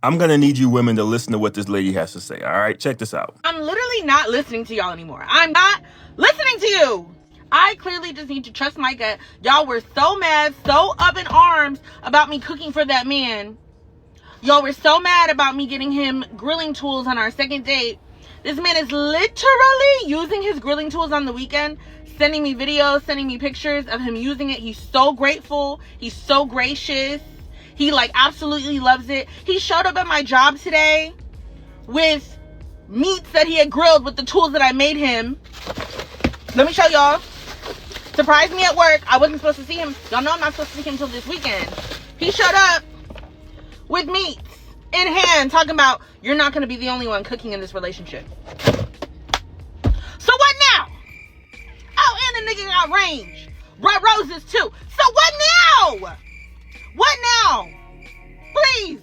I'm gonna need you women to listen to what this lady has to say, all right? Check this out. I'm literally not listening to y'all anymore. I'm not listening to you. I clearly just need to trust my gut. Y'all were so mad, so up in arms about me cooking for that man. Y'all were so mad about me getting him grilling tools on our second date. This man is literally using his grilling tools on the weekend, sending me videos, sending me pictures of him using it. He's so grateful. He's so gracious. He absolutely loves it. He showed up at my job today with meats that he had grilled with the tools that I made him. Let me show y'all. Surprised me at work. I wasn't supposed to see him. Y'all know I'm not supposed to see him until this weekend. He showed up with meats in hand, talking about, you're not going to be the only one cooking in this relationship. So what now? Oh, and the nigga got range. Brought roses too. So what now? What now? Please.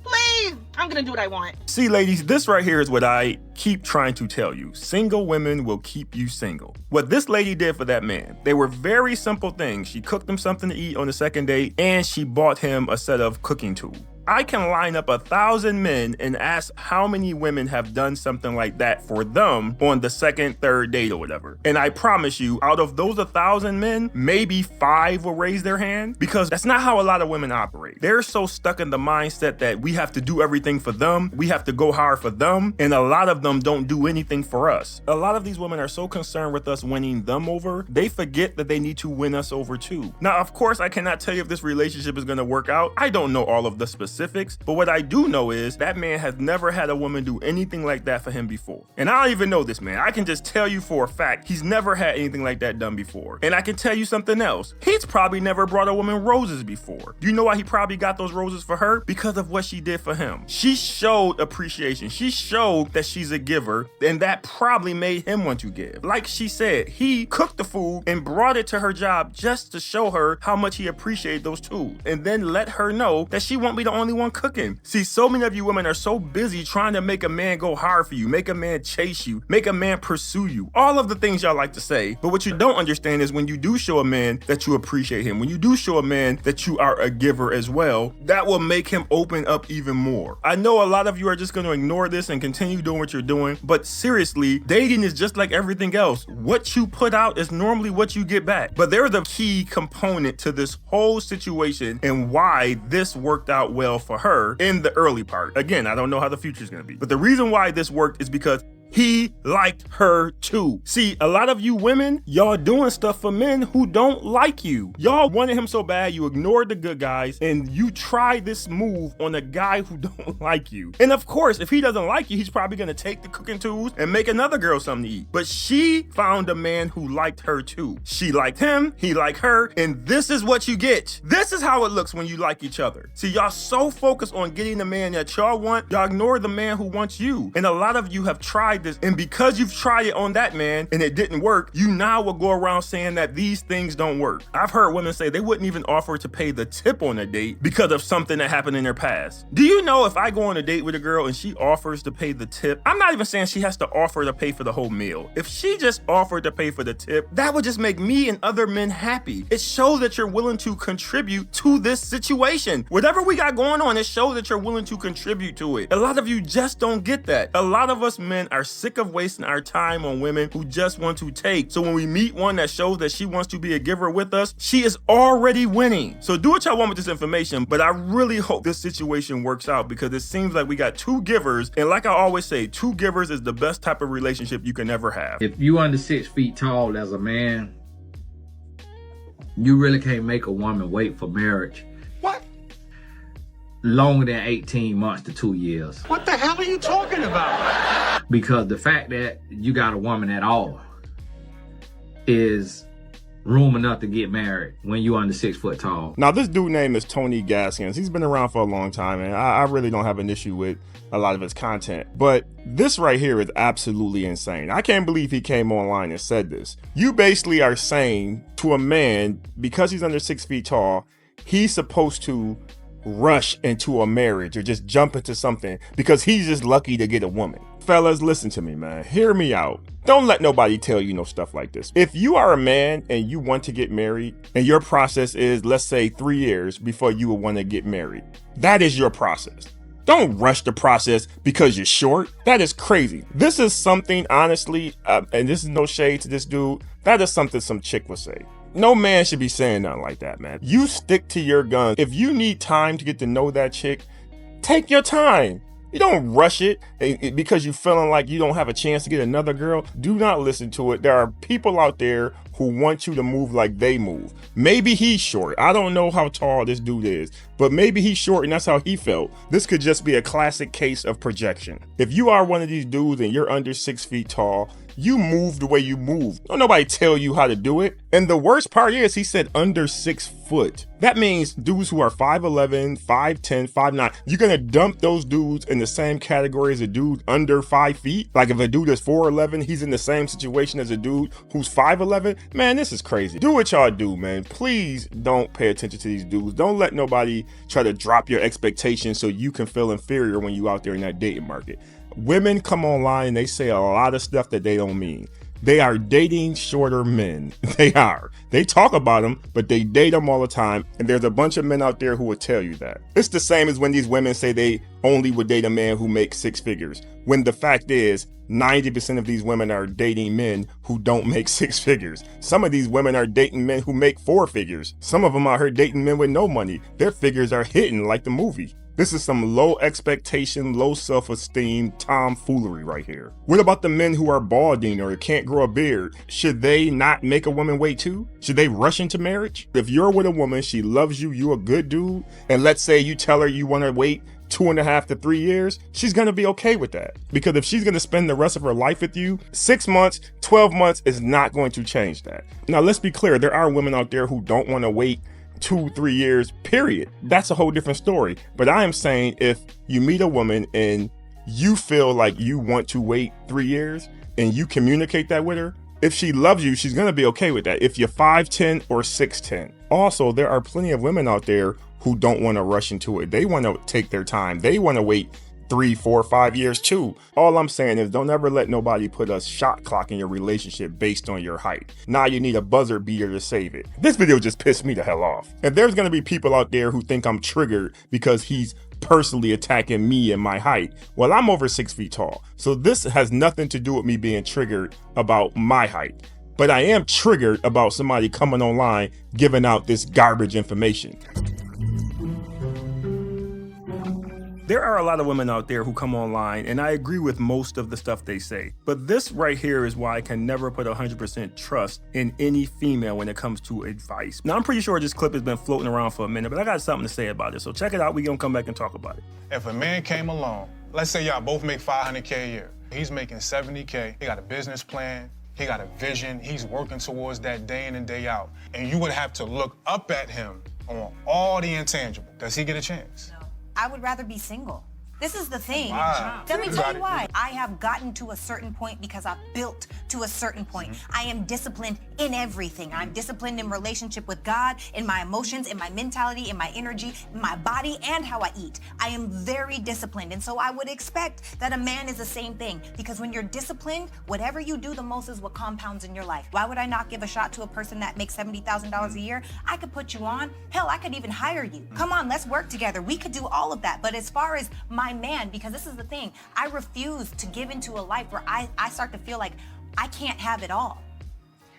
Please. I'm going to do what I want. See, ladies, this right here is what I keep trying to tell you. Single women will keep you single. What this lady did for that man, they were very simple things. She cooked him something to eat on the second date, and she bought him a set of cooking tools. I can line up 1,000 men and ask how many women have done something like that for them on the second, third date or whatever. And I promise you, out of those 1,000 men, maybe 5 will raise their hand, because that's not how a lot of women operate. They're so stuck in the mindset that we have to do everything for them, we have to go hard for them, and a lot of them don't do anything for us. A lot of these women are so concerned with us winning them over, they forget that they need to win us over too. Now, of course, I cannot tell you if this relationship is going to work out. I don't know all of the specifics, but what I do know is that man has never had a woman do anything like that for him before. And I don't even know this man. I can just tell you for a fact he's never had anything like that done before. And I can tell you something else. He's probably never brought a woman roses before. You know why he probably got those roses for her? Because of what she did for him. She showed appreciation. She showed that she's a giver, and that probably made him want to give. Like she said, he cooked the food and brought it to her job just to show her how much he appreciated those tools, and then let her know that she won't be the only one cooking. See, so many of you women are so busy trying to make a man go hard for you, make a man chase you, make a man pursue you. All of the things y'all like to say, but what you don't understand is when you do show a man that you appreciate him, when you do show a man that you are a giver as well, that will make him open up even more. I know a lot of you are just going to ignore this and continue doing what you're doing, but seriously, dating is just like everything else. What you put out is normally what you get back. But there's a key component to this whole situation and why this worked out well for her in the early part. Again, I don't know how the future is going to be, but the reason why this worked is because he liked her too. See, a lot of you women, y'all doing stuff for men who don't like you. Y'all wanted him so bad, you ignored the good guys, and you tried this move on a guy who don't like you. And of course, if he doesn't like you, he's probably gonna take the cooking tools and make another girl something to eat. But she found a man who liked her too. She liked him, he liked her, and this is what you get. This is how it looks when you like each other. See, y'all so focused on getting the man that y'all want, y'all ignore the man who wants you. And a lot of you have tried this, and because you've tried it on that man and it didn't work, you now will go around saying that these things don't work. I've heard women say they wouldn't even offer to pay the tip on a date because of something that happened in their past. Do you know if I go on a date with a girl and she offers to pay the tip, I'm not even saying she has to offer to pay for the whole meal. If she just offered to pay for the tip, that would just make me and other men happy. It shows that you're willing to contribute to this situation. Whatever we got going on, it shows that you're willing to contribute to it. A lot of you just don't get that. A lot of us men are sick of wasting our time on women who just want to take. So when we meet one that shows that she wants to be a giver with us, she is already winning. So do what y'all want with this information, but I really hope this situation works out because it seems like we got 2 givers. And like I always say, 2 givers is the best type of relationship you can ever have. If you under 6 feet tall as a man, you really can't make a woman wait for marriage. What? Longer than 18 months to 2 years. What the hell are you talking about? Because the fact that you got a woman at all is room enough to get married when you under 6 foot tall. Now, this dude name is Tony Gaskins. He's been around for a long time, and I really don't have an issue with a lot of his content. But this right here is absolutely insane. I can't believe he came online and said this. You basically are saying to a man, because he's under 6 feet tall, he's supposed to rush into a marriage or just jump into something because he's just lucky to get a woman. Fellas, listen to me, man. Hear me out. Don't let nobody tell you no stuff like this. If you are a man and you want to get married and your process is, let's say, 3 years before you will want to get married, that is your process. Don't rush the process because you're short. That is crazy. This is something, honestly, and this is no shade to this dude, that is something some chick would say. No man should be saying nothing like that, man. You stick to your guns. If you need time to get to know that chick, take your time. You don't rush it because you're feeling like you don't have a chance to get another girl. Do not listen to it. There are people out there who want you to move like they move. Maybe he's short. I don't know how tall this dude is, but maybe he's short and that's how he felt. This could just be a classic case of projection. If you are one of these dudes and you're under 6 feet tall, you move the way you move. Don't nobody tell you how to do it. And the worst part is he said under 6 foot. That means dudes who are 5'11", 5'10", 5'9", you're gonna dump those dudes in the same category as a dude under 5 feet? Like if a dude is 4'11", he's in the same situation as a dude who's 5'11"? Man, this is crazy. Do what y'all do, man. Please don't pay attention to these dudes. Don't let nobody try to drop your expectations so you can feel inferior when you out there in that dating market. Women come online and they say a lot of stuff that they don't mean. They are dating shorter men. They are. They talk about them, but they date them all the time. And there's a bunch of men out there who will tell you that. It's the same as when these women say they only would date a man who makes 6 figures. When the fact is, 90% of these women are dating men who don't make 6 figures. Some of these women are dating men who make 4 figures. Some of them out here dating men with no money. Their figures are hitting like the movie. This is some low expectation, low self-esteem tomfoolery right here. What about the men who are balding or can't grow a beard? Should they not make a woman wait too? Should they rush into marriage? If you're with a woman, she loves you, you a good dude, and let's say you tell her you want to wait 2.5 to 3 years, she's gonna be okay with that. Because if she's gonna spend the rest of her life with you, 6 months, 12 months is not going to change that. Now let's be clear, there are women out there who don't want to wait 2-3 years, period. That's a whole different story. But I am saying if you meet a woman and you feel like you want to wait 3 years and you communicate that with her, if she loves you, she's gonna be okay with that. If you're 5'10" or 6'10". Also, there are plenty of women out there who don't want to rush into it. They want to take their time. They want to wait 3, 4, 5 years too. All I'm saying is don't ever let nobody put a shot clock in your relationship based on your height. Now you need a buzzer beater to save it. This video just pissed me the hell off. If there's gonna be people out there who think I'm triggered because he's personally attacking me and my height, well, I'm over 6 feet tall. So this has nothing to do with me being triggered about my height. But I am triggered about somebody coming online giving out this garbage information. There are a lot of women out there who come online, and I agree with most of the stuff they say. But this right here is why I can never put 100% trust in any female when it comes to advice. Now, I'm pretty sure this clip has been floating around for a minute, but I got something to say about it. So check it out. We're going to come back and talk about it. If a man came along, let's say y'all both make $500K a year. He's making $70K. He got a business plan. He got a vision. He's working towards that day in and day out. And you would have to look up at him on all the intangible. Does he get a chance? No. I would rather be single. This is the thing. Wow. Let me tell you why. I have gotten to a certain point because I've built to a certain point. I am disciplined in everything. I'm disciplined in relationship with God, in my emotions, in my mentality, in my energy, in my body, and how I eat. I am very disciplined. And so I would expect that a man is the same thing. Because when you're disciplined, whatever you do the most is what compounds in your life. Why would I not give a shot to a person that makes $70,000 a year? I could put you on. Hell, I could even hire you. Come on, let's work together. We could do all of that. But as far as my man, because this is the thing, I refuse to give into a life where I start to feel like I can't have it all.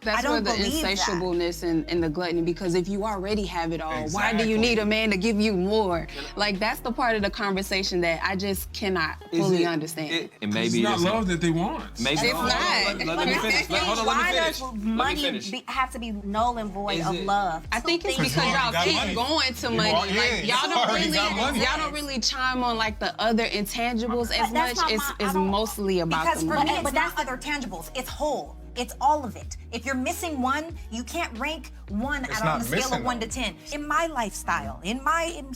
That's where the insatiableness and the gluttony, because if you already have it all, why do you need a man to give you more? Like, that's the part of the conversation that I just cannot fully understand. And maybe it's not love that they want. Maybe it's not. Let me finish. Hold on, why does money have to be null and void of love? I think it's because y'all keep going to money. Like, y'all don't really chime on like the other intangibles as much. It's mostly about the money. Because for me, but that's other tangibles. It's whole. It's all of it. If you're missing one, you can't rank one out on the scale of 1 to 10. In my lifestyle, in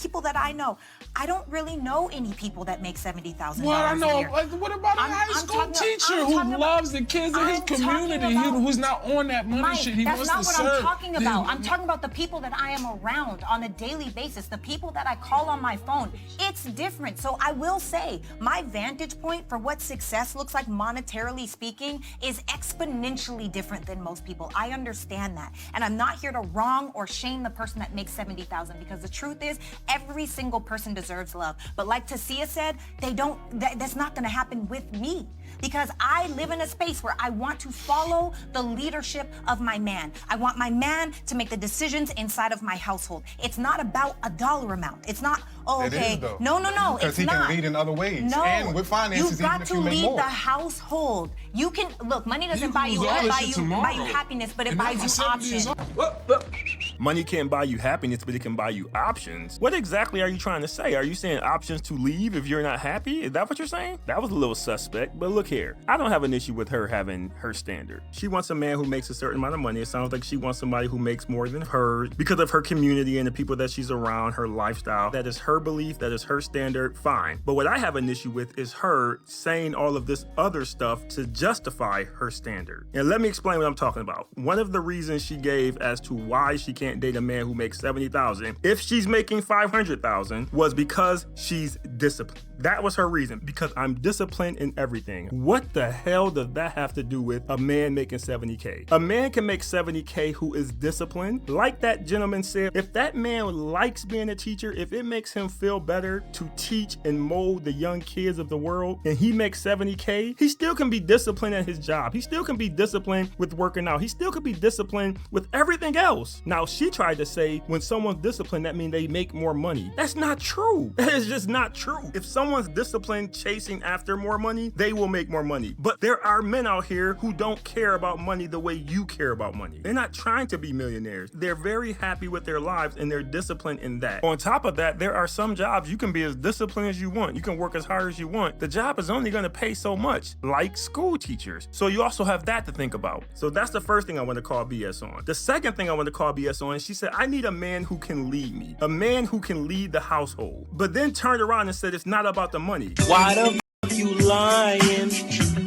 people that I know, I don't really know any people that make $70,000 well, I know. a year. What about a high school teacher who loves the kids in his community, who's not on that money shit? He wants to serve. That's not what I'm talking about. I'm talking about the people that I am around on a daily basis, the people that I call on my phone. It's different. So I will say, my vantage point for what success looks like monetarily speaking is exponentially exponentially different than most people. I understand that. And I'm not here to wrong or shame the person that makes $70,000, because the truth is every single person deserves love. But like Tasia said, that's not gonna happen with me, because I live in a space where I want to follow the leadership of my man. I want my man to make the decisions inside of my household. It's not about a dollar amount. It's not, oh, okay. It is, though. No, because he can lead in other ways. No, and with finances, you've got even if to you make lead more. the household. You can look. Money doesn't You buy can you lose all this buy shit you tomorrow. happiness, but it And buys now you 70 years options. old. Money can't buy you happiness, but it can buy you options. What exactly are you trying to say? Are you saying options to leave if you're not happy? Is that what you're saying? That was a little suspect, but look here. I don't have an issue with her having her standard. She wants a man who makes a certain amount of money. It sounds like she wants somebody who makes more than her because of her community and the people that she's around, her lifestyle. That is her belief. That is her standard. Fine. But what I have an issue with is her saying all of this other stuff to justify her standard. And let me explain what I'm talking about. One of the reasons she gave as to why she can't date a man who makes $70,000 if she's making $500,000 was because she's disciplined. That was her reason, because I'm disciplined in everything. What the hell does that have to do with a man making $70K? A man can make $70K who is disciplined. Like that gentleman said, if that man likes being a teacher, if it makes him feel better to teach and mold the young kids of the world, and he makes $70K, he still can be disciplined at his job. He still can be disciplined with working out. He still can be disciplined with everything else. Now, she tried to say when someone's disciplined, that means they make more money. That's not true. That is just not true. If someone's disciplined chasing after more money, they will make more money. But there are men out here who don't care about money the way you care about money. They're not trying to be millionaires. They're very happy with their lives and they're disciplined in that. On top of that, there are some jobs you can be as disciplined as you want. You can work as hard as you want. The job is only going to pay so much, like school teachers. So you also have that to think about. So that's the first thing I want to call BS on. The second thing I want to call BS on is she said, I need a man who can lead me, a man who can lead the household. But then turned around and said it's not about the money. Why the f you lying?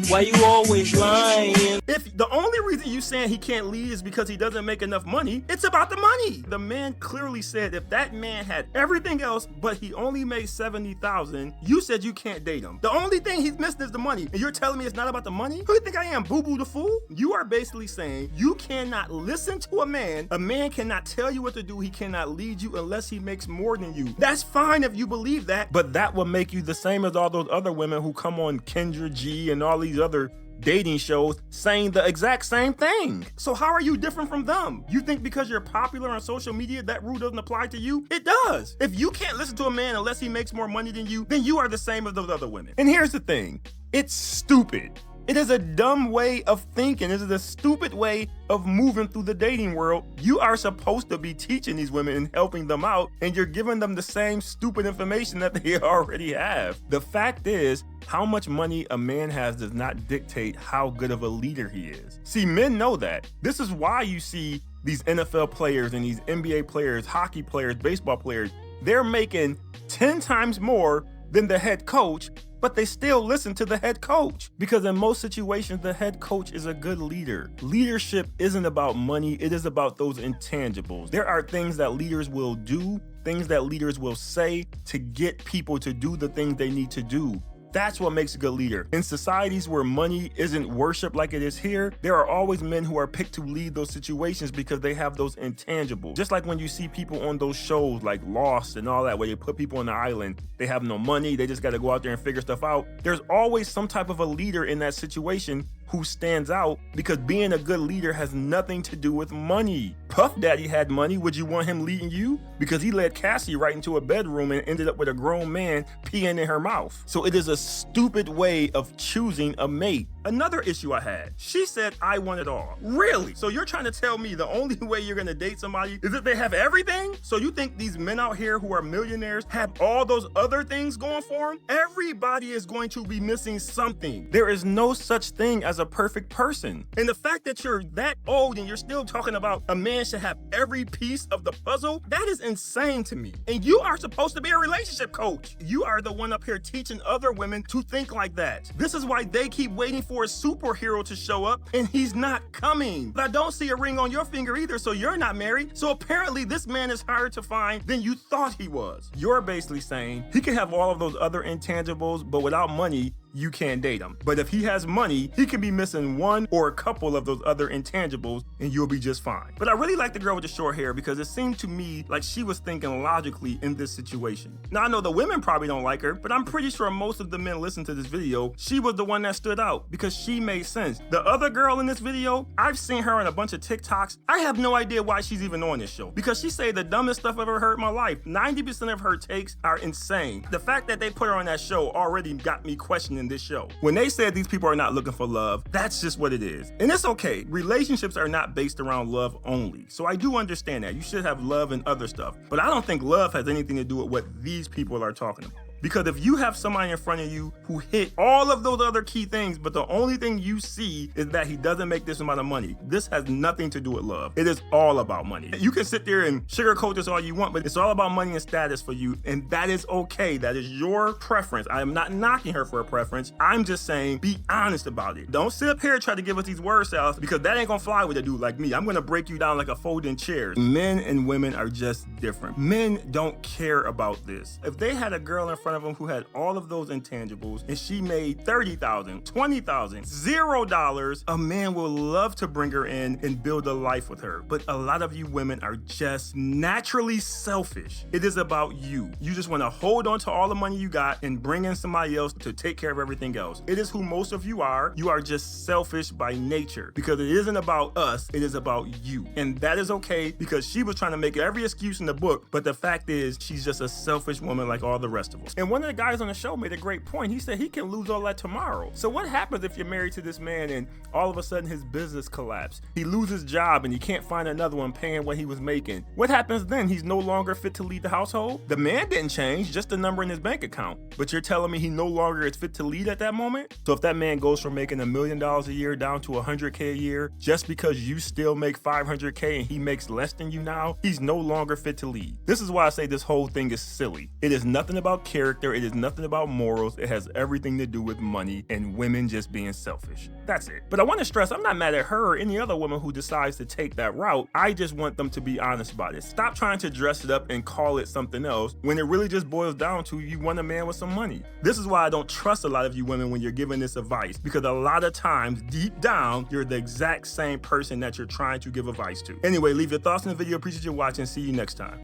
Why you always lying? If the only reason you saying he can't lead is because he doesn't make enough money, it's about the money. The man clearly said if that man had everything else, but he only made $70,000, you said you can't date him. The only thing he's missing is the money. And you're telling me it's not about the money? Who do you think I am, Boo-Boo the Fool? You are basically saying you cannot listen to a man. A man cannot tell you what to do. He cannot lead you unless he makes more than you. That's fine if you believe that, but that will make you the same as all those other women who come on Kendra G and all these other dating shows saying the exact same thing. So how are you different from them? You think because you're popular on social media that rule doesn't apply to you? It does. If you can't listen to a man unless he makes more money than you, then you are the same as those other women. And here's the thing, it's stupid. It is a dumb way of thinking. It is a stupid way of moving through the dating world. You are supposed to be teaching these women and helping them out, and you're giving them the same stupid information that they already have. The fact is, how much money a man has does not dictate how good of a leader he is. See, men know that. This is why you see these NFL players and these NBA players, hockey players, baseball players, they're making 10 times more than the head coach, but they still listen to the head coach because in most situations, the head coach is a good leader. Leadership isn't about money. It is about those intangibles. There are things that leaders will do, things that leaders will say to get people to do the things they need to do. That's what makes a good leader. In societies where money isn't worshiped like it is here, there are always men who are picked to lead those situations because they have those intangibles. Just like when you see people on those shows like Lost and all that, where they put people on the island, they have no money, they just got to go out there and figure stuff out. There's always some type of a leader in that situation who stands out because being a good leader has nothing to do with money. Puff Daddy had money. Would you want him leading you? Because he led Cassie right into a bedroom and ended up with a grown man peeing in her mouth. So it is a stupid way of choosing a mate. Another issue I had, she said, I want it all. Really? So you're trying to tell me the only way you're gonna date somebody is if they have everything? So you think these men out here who are millionaires have all those other things going for them? Everybody is going to be missing something. There is no such thing as a perfect person. And the fact that you're that old and you're still talking about a man should have every piece of the puzzle, that is insane to me. And you are supposed to be a relationship coach. You are the one up here teaching other women to think like that. This is why they keep waiting for a superhero to show up and he's not coming. But I don't see a ring on your finger either, so you're not married. So apparently this man is harder to find than you thought he was. You're basically saying he can have all of those other intangibles, but without money, you can't date him. But if he has money, he can be missing one or a couple of those other intangibles and you'll be just fine. But I really like the girl with the short hair because it seemed to me like she was thinking logically in this situation. Now I know the women probably don't like her, but I'm pretty sure most of the men listening to this video, she was the one that stood out because she made sense. The other girl in this video, I've seen her in a bunch of TikToks. I have no idea why she's even on this show because she say the dumbest stuff I've ever heard in my life. 90% of her takes are insane. The fact that they put her on that show already got me questioning this show. When they said these people are not looking for love, that's just what it is. And it's okay. Relationships are not based around love only. So I do understand that. You should have love and other stuff. But I don't think love has anything to do with what these people are talking about. Because if you have somebody in front of you who hit all of those other key things, but the only thing you see is that he doesn't make this amount of money, this has nothing to do with love. It is all about money. You can sit there and sugarcoat this all you want, but it's all about money and status for you, and that is okay. That is your preference. I am not knocking her for a preference. I'm just saying be honest about it. Don't sit up here and try to give us these word salads because that ain't gonna fly with a dude like me. I'm gonna break you down like a folding chair. Men and women are just different. Men don't care about this. If they had a girl in front of them who had all of those intangibles and she made $30,000, $20,000, $0, a man will love to bring her in and build a life with her. But a lot of you women are just naturally selfish. It is about you. You just want to hold on to all the money you got and bring in somebody else to take care of everything else. It is who most of you are. You are just selfish by nature because it isn't about us. It is about you. And that is okay because she was trying to make every excuse in the book. But the fact is she's just a selfish woman like all the rest of us. And one of the guys on the show made a great point. He said he can lose all that tomorrow. So what happens if you're married to this man and all of a sudden his business collapses? He loses his job and he can't find another one paying what he was making. What happens then? He's no longer fit to lead the household? The man didn't change, just the number in his bank account. But you're telling me he no longer is fit to lead at that moment? So if that man goes from making $1 million a year down to $100K a year, just because you still make $500K and he makes less than you now, he's no longer fit to lead. This is why I say this whole thing is silly. It is nothing about character. It is nothing about morals. It has everything to do with money and women just being selfish. That's it. But I want to stress, I'm not mad at her or any other woman who decides to take that route. I just want them to be honest about it. Stop trying to dress it up and call it something else when it really just boils down to you want a man with some money. This is why I don't trust a lot of you women when you're giving this advice, because a lot of times deep down, you're the exact same person that you're trying to give advice to. Anyway, leave your thoughts in the video. Appreciate you watching. See you next time.